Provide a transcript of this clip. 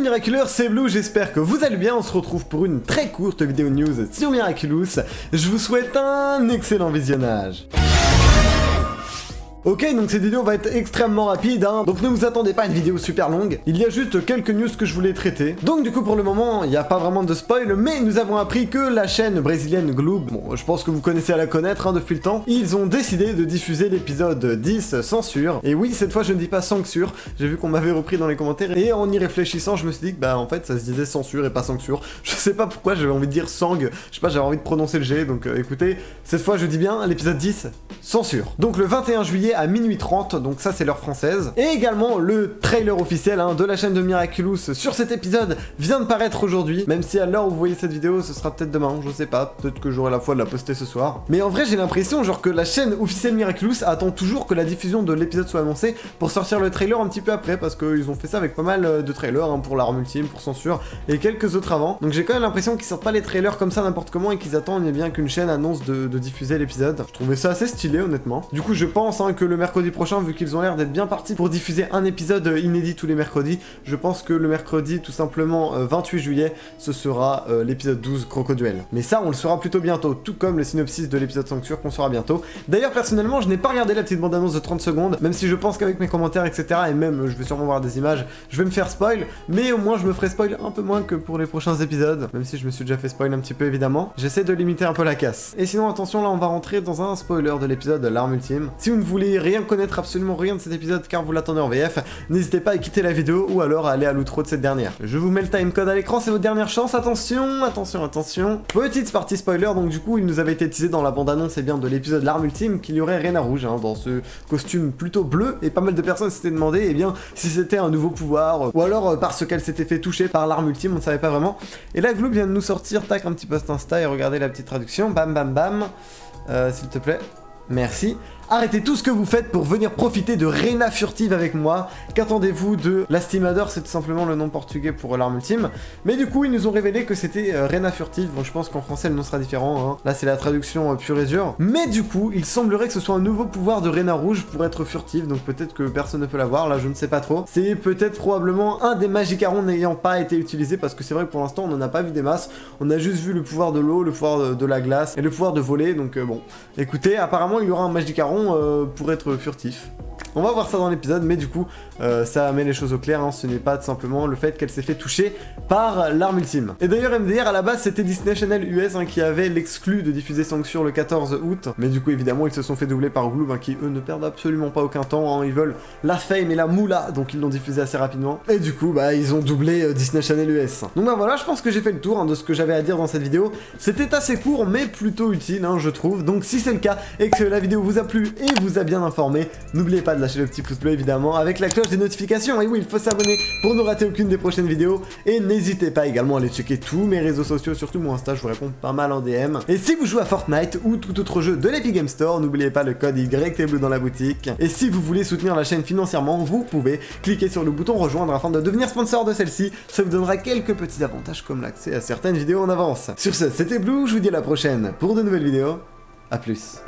Miraculous, c'est Blue, j'espère que vous allez bien, on se retrouve pour une très courte vidéo news sur Miraculous. Je vous souhaite un excellent visionnage. Ok, donc cette vidéo va être extrêmement rapide, hein, donc ne vous attendez pas à une vidéo super longue. Il y a juste quelques news que je voulais traiter. Donc du coup pour le moment, il n'y a pas vraiment de spoil, mais nous avons appris que la chaîne brésilienne Globo, bon je pense que vous connaissez à la connaître hein, depuis le temps, ils ont décidé de diffuser l'épisode 10 censure. Et oui, cette fois je ne dis pas censure, j'ai vu qu'on m'avait repris dans les commentaires, et en y réfléchissant je me suis dit que bah en fait ça se disait censure et pas censure. Je sais pas pourquoi j'avais envie de dire sang, je sais pas, j'avais envie de prononcer le G, donc écoutez, cette fois je dis bien l'épisode 10 censure. Donc le 21 juillet à minuit 30, donc ça c'est l'heure française. Et également le trailer officiel hein, de la chaîne de Miraculous sur cet épisode vient de paraître aujourd'hui, même si à l'heure où vous voyez cette vidéo ce sera peut-être demain, je sais pas, peut-être que j'aurai la foi de la poster ce soir. Mais en vrai j'ai l'impression genre que la chaîne officielle Miraculous attend toujours que la diffusion de l'épisode soit annoncée pour sortir le trailer un petit peu après, parce qu'ils ont fait ça avec pas mal de trailers hein, pour l'arme ultime, pour censure et quelques autres avant. Donc j'ai quand même l'impression qu'ils sortent pas les trailers comme ça n'importe comment et qu'ils attendent bien qu'une chaîne annonce de diffuser l'épisode. Je trouvais ça assez stylé honnêtement. Du coup je pense hein, que le mercredi prochain, vu qu'ils ont l'air d'être bien partis pour diffuser un épisode inédit tous les mercredis, je pense que le mercredi tout simplement 28 juillet ce sera l'épisode 12 Crocoduel. Mais ça on le saura plutôt bientôt, tout comme le synopsis de l'épisode censure qu'on saura bientôt. D'ailleurs personnellement je n'ai pas regardé la petite bande annonce de 30 secondes, même si je pense qu'avec mes commentaires etc et même je vais sûrement voir des images, je vais me faire spoil, mais au moins je me ferai spoil un peu moins que pour les prochains épisodes, même si je me suis déjà fait spoil un petit peu évidemment. J'essaie de limiter un peu la casse. Et sinon attention, là on va rentrer dans un spoiler de l'épisode de l'arme ultime. Si vous ne voulez rien connaître absolument rien de cet épisode car vous l'attendez en VF, n'hésitez pas à quitter la vidéo ou alors à aller à l'outro de cette dernière. Je vous mets le timecode à l'écran, c'est votre dernière chance, attention, attention, attention. Petite partie spoiler, donc du coup il nous avait été teasé dans la bande-annonce et bien de l'épisode l'arme ultime qu'il y aurait Rena Rouge hein, dans ce costume plutôt bleu, et pas mal de personnes s'étaient demandé et bien si c'était un nouveau pouvoir ou alors parce qu'elle s'était fait toucher par l'arme ultime, on ne savait pas vraiment. Et là Globo vient de nous sortir, tac, un petit post Insta et regardez la petite traduction, bam bam bam, s'il te plaît, merci. Arrêtez tout ce que vous faites pour venir profiter de Rena Furtive avec moi. Qu'attendez-vous de Lastimador? C'est tout simplement le nom portugais pour l'arme ultime. Mais du coup, ils nous ont révélé que c'était Rena Furtive. Bon, je pense qu'en français, le nom sera différent. Hein. Là, c'est la traduction pure et dure. Mais du coup, il semblerait que ce soit un nouveau pouvoir de Rena Rouge pour être furtive. Donc peut-être que personne ne peut l'avoir. Là, je ne sais pas trop. C'est peut-être probablement un des Magicarons n'ayant pas été utilisé. Parce que c'est vrai que pour l'instant, on n'en a pas vu des masses. On a juste vu le pouvoir de l'eau, le pouvoir de la glace et le pouvoir de voler. Donc bon, écoutez, apparemment, il y aura un Magicaron pour être furtif. On va voir ça dans l'épisode, mais du coup, ça met les choses au clair, hein. Ce n'est pas tout simplement le fait qu'elle s'est fait toucher par l'arme ultime. Et d'ailleurs, MDR, à la base, c'était Disney Channel US hein, qui avait l'exclu de diffuser Censure le 14 août. Mais du coup, évidemment, ils se sont fait doubler par Globo, hein, qui, eux, ne perdent absolument pas aucun temps. Hein. Ils veulent la fame et la moula, donc ils l'ont diffusé assez rapidement. Et du coup, bah, ils ont doublé Disney Channel US. Donc bah voilà, je pense que j'ai fait le tour hein, de ce que j'avais à dire dans cette vidéo. C'était assez court, mais plutôt utile, hein, je trouve. Donc si c'est le cas, et que la vidéo vous a plu et vous a bien informé, n'oubliez pas de lâcher le petit pouce bleu évidemment avec la cloche des notifications. Et oui, il faut s'abonner pour ne rater aucune des prochaines vidéos. Et n'hésitez pas également à aller checker tous mes réseaux sociaux, surtout mon Insta, je vous réponds pas mal en DM. Et si vous jouez à Fortnite ou tout autre jeu de l'Epic Game Store, n'oubliez pas le code YTBLUE dans la boutique. Et si vous voulez soutenir la chaîne financièrement, vous pouvez cliquer sur le bouton rejoindre afin de devenir sponsor de celle-ci. Ça vous donnera quelques petits avantages comme l'accès à certaines vidéos en avance. Sur ce, c'était Blue, je vous dis à la prochaine pour de nouvelles vidéos. A plus.